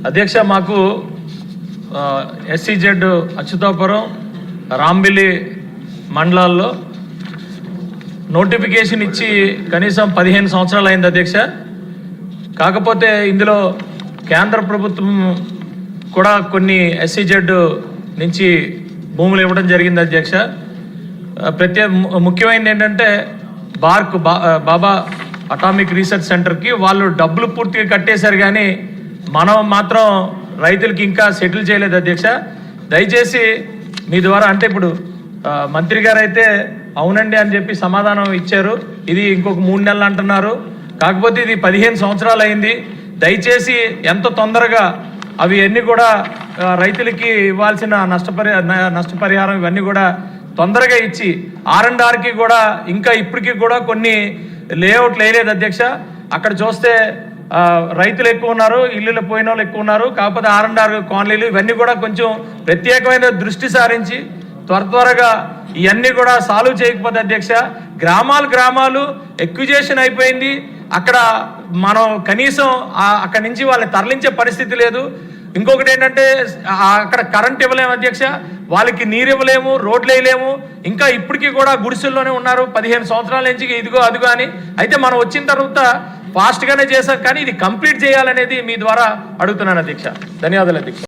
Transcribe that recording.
అధ్యక్ష, మాకు SEZ అచ్యుతాపురం రాంబిల్లి మండలాల్లో నోటిఫికేషన్ ఇచ్చి కనీసం 15 సంవత్సరాలు అయింది అధ్యక్ష. కాకపోతే ఇందులో కేంద్ర ప్రభుత్వం కూడా కొన్ని SEZ నుంచి భూములు ఇవ్వడం జరిగింది అధ్యక్ష. ముఖ్యమైనది ఏంటంటే బాబా అటామిక్ రీసెర్చ్ సెంటర్కి వాళ్ళు డబ్బులు పూర్తిగా కట్టేశారు, కానీ మనం మాత్రం రైతులకి ఇంకా సెటిల్ చేయలేదు అధ్యక్ష. దయచేసి మీ ద్వారా, అంటే ఇప్పుడు మంత్రి గారు అయితే అవునండి అని చెప్పి సమాధానం ఇచ్చారు, ఇది ఇంకొక 3 నెలలు అంటున్నారు. కాకపోతే ఇది 15 సంవత్సరాలు అయింది. దయచేసి ఎంత తొందరగా అవి అన్నీ కూడా రైతులకి ఇవ్వాల్సిన నష్టపరిహారం ఇవన్నీ కూడా తొందరగా ఇచ్చి R&Rకి కూడా ఇంకా ఇప్పటికీ కూడా కొన్ని లేఅవుట్లు వేయలేదు అధ్యక్ష. అక్కడ చూస్తే రైతులు ఎక్కువ ఉన్నారు, ఇల్లులు పోయిన వాళ్ళు ఎక్కువ ఉన్నారు. కాకపోతే R&R కాలనీలు ఇవన్నీ కూడా కొంచెం ప్రత్యేకమైన దృష్టి సారించి త్వరగా ఇవన్నీ కూడా సాల్వ్ చేయకపోతే అధ్యక్ష, గ్రామాలు ఎక్విజేషన్ అయిపోయింది. అక్కడ మనం కనీసం అక్కడి నుంచి వాళ్ళని తరలించే పరిస్థితి లేదు. ఇంకొకటి ఏంటంటే అక్కడ కరెంట్ ఇవ్వలేము అధ్యక్ష, వాళ్ళకి నీరు ఇవ్వలేము, రోడ్లు వేయలేము. ఇంకా ఇప్పటికీ కూడా గుడిసెల్లోనే ఉన్నారు 15 సంవత్సరాల నుంచి, ఇదిగో అదిగో అని. అయితే మనం వచ్చిన తర్వాత ఫాస్ట్గానే చేశాం, కానీ ఇది కంప్లీట్ చేయాలనేది మీ ద్వారా అడుగుతున్నాను అధ్యక్ష. ధన్యవాదాలు అధ్యక్ష.